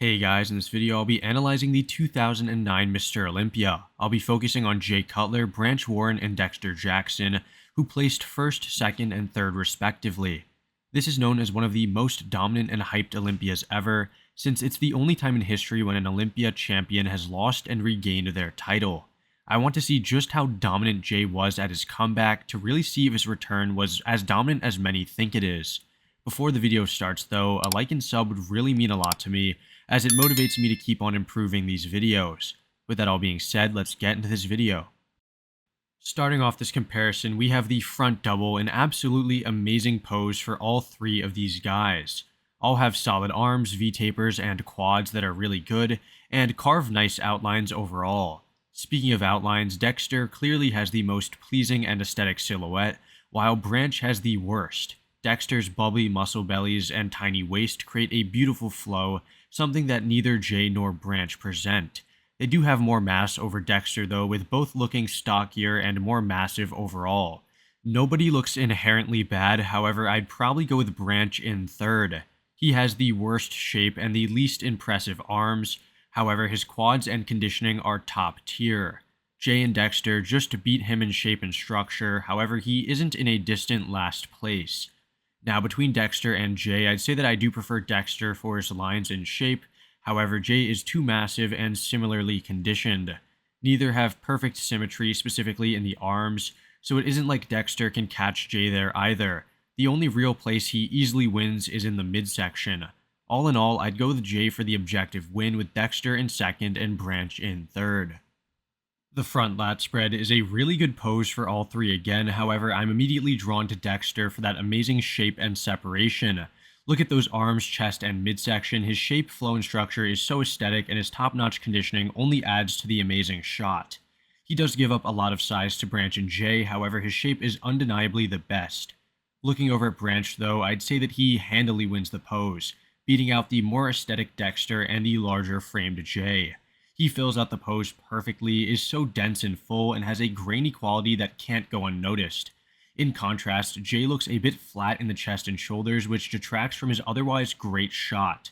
Hey guys, in this video I'll be analyzing the 2009 Mr. Olympia. I'll be focusing on Jay Cutler, Branch Warren, and Dexter Jackson, who placed first, second, and third respectively. This is known as one of the most dominant and hyped Olympias ever, since it's the only time in history when an Olympia champion has lost and regained their title. I want to see just how dominant Jay was at his comeback to really see if his return was as dominant as many think it is. Before the video starts though, a like and sub would really mean a lot to me, as it motivates me to keep on improving these videos. With that all being said, let's get into this video. Starting off this comparison, we have the front double, an absolutely amazing pose for all three of these guys. All have solid arms, V-tapers, and quads that are really good, and carve nice outlines overall. Speaking of outlines, Dexter clearly has the most pleasing and aesthetic silhouette, while Branch has the worst. Dexter's bubbly muscle bellies and tiny waist create a beautiful flow, something that neither Jay nor Branch present. They do have more mass over Dexter though, with both looking stockier and more massive overall. Nobody looks inherently bad, however I'd probably go with Branch in third. He has the worst shape and the least impressive arms, however his quads and conditioning are top tier. Jay and Dexter just beat him in shape and structure, however he isn't in a distant last place. Now, between Dexter and Jay, I'd say that I do prefer Dexter for his lines and shape, however Jay is too massive and similarly conditioned. Neither have perfect symmetry, specifically in the arms, so it isn't like Dexter can catch Jay there either. The only real place he easily wins is in the midsection. All in all, I'd go with Jay for the objective win, with Dexter in second and Branch in third. The front lat spread is a really good pose for all three again, however I'm immediately drawn to Dexter for that amazing shape and separation. Look at those arms, chest, and midsection. His shape, flow, and structure is so aesthetic, and his top-notch conditioning only adds to the amazing shot. He does give up a lot of size to Branch and Jay, however his shape is undeniably the best. Looking over at Branch though, I'd say that he handily wins the pose, beating out the more aesthetic Dexter and the larger framed Jay. He fills out the pose perfectly, is so dense and full, and has a grainy quality that can't go unnoticed. In contrast, Jay looks a bit flat in the chest and shoulders, which detracts from his otherwise great shot.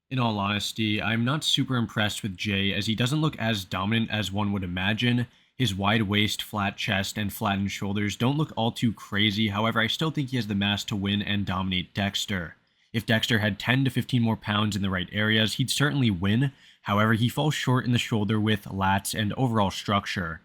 In all honesty, I'm not super impressed with Jay, as he doesn't look as dominant as one would imagine. His wide waist, flat chest, and flattened shoulders don't look all too crazy, however I still think he has the mass to win and dominate Dexter. If Dexter had 10 to 15 more pounds in the right areas, he'd certainly win. However, he falls short in the shoulder width, lats, and overall structure.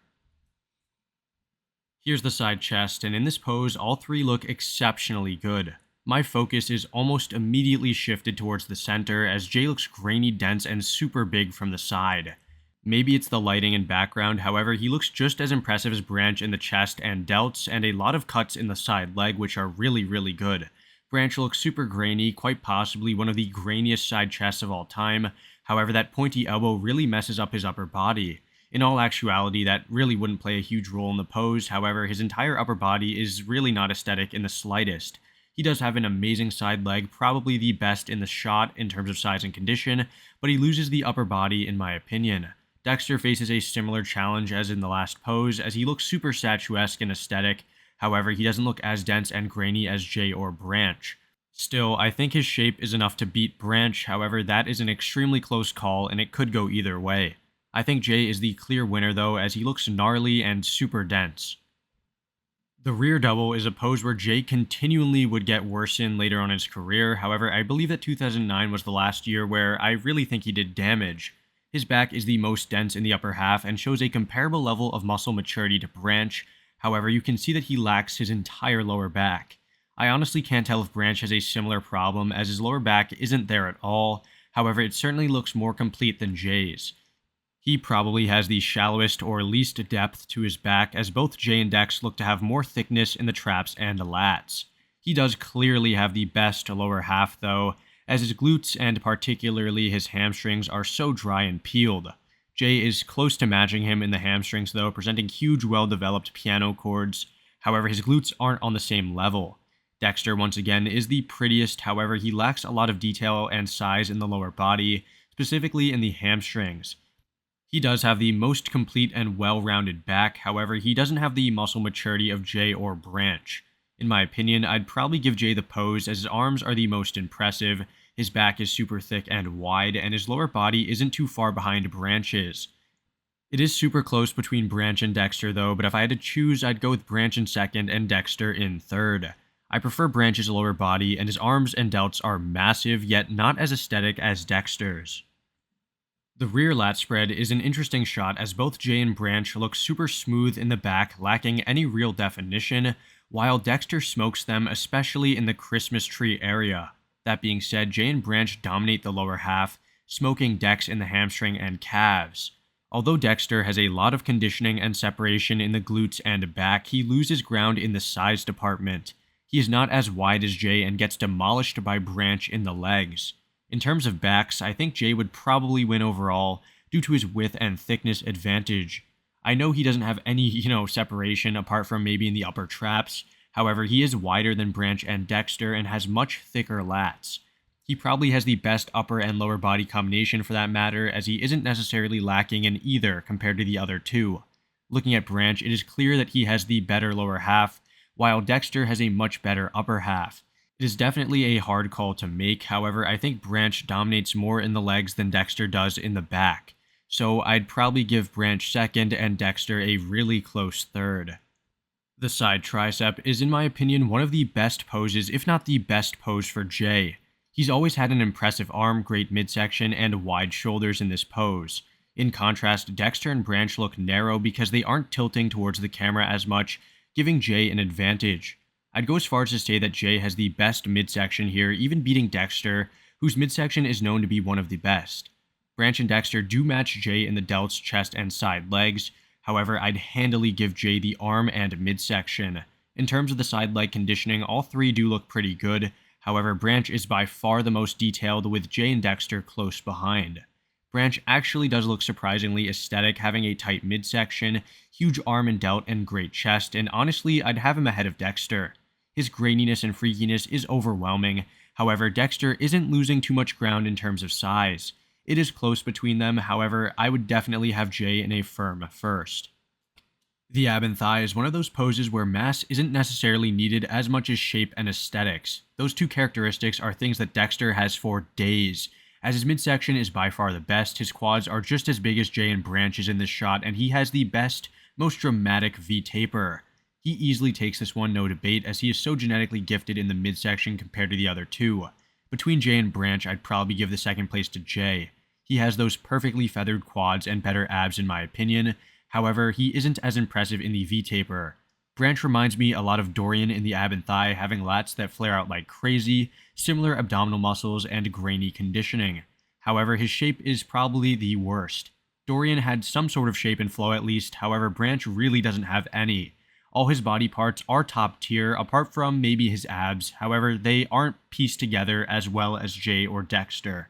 Here's the side chest, and in this pose, all three look exceptionally good. My focus is almost immediately shifted towards the center, as Jay looks grainy, dense, and super big from the side. Maybe it's the lighting and background, however, he looks just as impressive as Branch in the chest and delts, and a lot of cuts in the side leg, which are really good. Branch looks super grainy, quite possibly one of the grainiest side chests of all time. However, that pointy elbow really messes up his upper body. In all actuality, that really wouldn't play a huge role in the pose, however, his entire upper body is really not aesthetic in the slightest. He does have an amazing side leg, probably the best in the shot in terms of size and condition, but he loses the upper body in my opinion. Dexter faces a similar challenge as in the last pose, as he looks super statuesque and aesthetic. However, he doesn't look as dense and grainy as Jay or Branch. Still, I think his shape is enough to beat Branch, however that is an extremely close call and it could go either way. I think Jay is the clear winner though, as he looks gnarly and super dense. The rear double is a pose where Jay continually would get worse in later on in his career, however I believe that 2009 was the last year where I really think he did damage. His back is the most dense in the upper half and shows a comparable level of muscle maturity to Branch, however you can see that he lacks his entire lower back. I honestly can't tell if Branch has a similar problem, as his lower back isn't there at all, however it certainly looks more complete than Jay's. He probably has the shallowest or least depth to his back, as both Jay and Dex look to have more thickness in the traps and the lats. He does clearly have the best lower half though, as his glutes and particularly his hamstrings are so dry and peeled. Jay is close to matching him in the hamstrings though, presenting huge well-developed piano chords, however his glutes aren't on the same level. Dexter, once again, is the prettiest, however he lacks a lot of detail and size in the lower body, specifically in the hamstrings. He does have the most complete and well-rounded back, however he doesn't have the muscle maturity of Jay or Branch. In my opinion, I'd probably give Jay the pose, as his arms are the most impressive, His back is super thick and wide, and his lower body isn't too far behind Branch's. It is super close between Branch and Dexter though, but if I had to choose, I'd go with Branch in second and Dexter in third. I prefer Branch's lower body, and his arms and delts are massive, yet not as aesthetic as Dexter's. The rear lat spread is an interesting shot as both Jay and Branch look super smooth in the back, lacking any real definition, while Dexter smokes them, especially in the Christmas tree area. That being said, Jay and Branch dominate the lower half, smoking Dex in the hamstring and calves. Although Dexter has a lot of conditioning and separation in the glutes and back, he loses ground in the size department. He is not as wide as Jay and gets demolished by Branch in the legs. In terms of backs, I think Jay would probably win overall due to his width and thickness advantage. I know he doesn't have any, separation apart from maybe in the upper traps. However, he is wider than Branch and Dexter and has much thicker lats. He probably has the best upper and lower body combination for that matter, as he isn't necessarily lacking in either compared to the other two. Looking at Branch, it is clear that he has the better lower half, while Dexter has a much better upper half. It is definitely a hard call to make, however, I think Branch dominates more in the legs than Dexter does in the back. So I'd probably give Branch second and Dexter a really close third. The side tricep is in my opinion one of the best poses, if not the best pose for Jay. He's always had an impressive arm, great midsection, and wide shoulders in this pose. In contrast, Dexter and Branch look narrow because they aren't tilting towards the camera as much, giving Jay an advantage. I'd go as far as to say that Jay has the best midsection here, even beating Dexter, whose midsection is known to be one of the best. Branch and Dexter do match Jay in the delts, chest, and side legs. However, I'd handily give Jay the arm and midsection. In terms of the side leg conditioning, all three do look pretty good. However, Branch is by far the most detailed, with Jay and Dexter close behind. Branch actually does look surprisingly aesthetic, having a tight midsection, huge arm and delt, and great chest, and honestly, I'd have him ahead of Dexter. His graininess and freakiness is overwhelming. However, Dexter isn't losing too much ground in terms of size. It is close between them, however, I would definitely have Jay in a firm first. The ab and thigh is one of those poses where mass isn't necessarily needed as much as shape and aesthetics. Those two characteristics are things that Dexter has for days. As his midsection is by far the best, his quads are just as big as Jay and Branch's in this shot, and he has the best, most dramatic V-taper. He easily takes this one, no debate, as he is so genetically gifted in the midsection compared to the other two. Between Jay and Branch, I'd probably give the second place to Jay. He has those perfectly feathered quads and better abs in my opinion. However, he isn't as impressive in the V-taper. Branch reminds me a lot of Dorian in the ab and thigh, having lats that flare out like crazy, similar abdominal muscles, and grainy conditioning. However, his shape is probably the worst. Dorian had some sort of shape and flow at least, however Branch really doesn't have any. All his body parts are top tier, apart from maybe his abs, however they aren't pieced together as well as Jay or Dexter.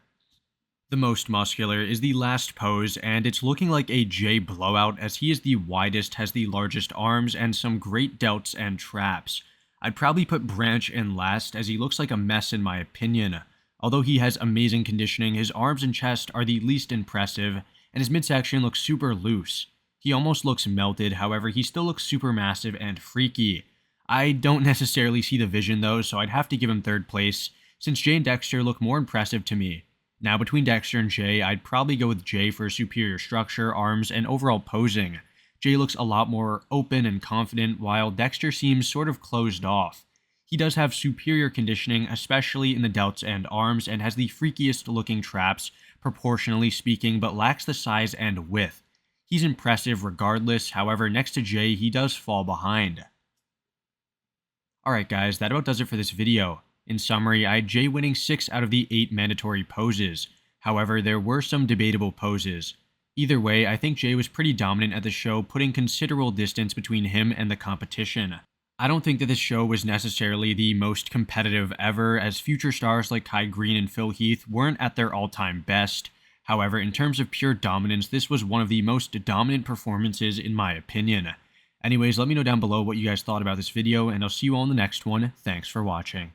The most muscular is the last pose, and it's looking like a Jay blowout as he is the widest, has the largest arms, and some great delts and traps. I'd probably put Branch in last as he looks like a mess in my opinion. Although he has amazing conditioning, his arms and chest are the least impressive, and his midsection looks super loose. He almost looks melted, however he still looks super massive and freaky. I don't necessarily see the vision though, so I'd have to give him third place, since Jay and Dexter look more impressive to me. Now between Dexter and Jay, I'd probably go with Jay for superior structure, arms, and overall posing. Jay looks a lot more open and confident, while Dexter seems sort of closed off. He does have superior conditioning, especially in the delts and arms, and has the freakiest looking traps, proportionally speaking, but lacks the size and width. He's impressive regardless, however next to Jay he does fall behind. Alright guys, that about does it for this video. In summary, I had Jay winning 6 out of the 8 mandatory poses. However, there were some debatable poses. Either way, I think Jay was pretty dominant at the show, putting considerable distance between him and the competition. I don't think that this show was necessarily the most competitive ever, as future stars like Kai Greene and Phil Heath weren't at their all-time best. However, in terms of pure dominance, this was one of the most dominant performances in my opinion. Anyways, let me know down below what you guys thought about this video, and I'll see you all in the next one. Thanks for watching.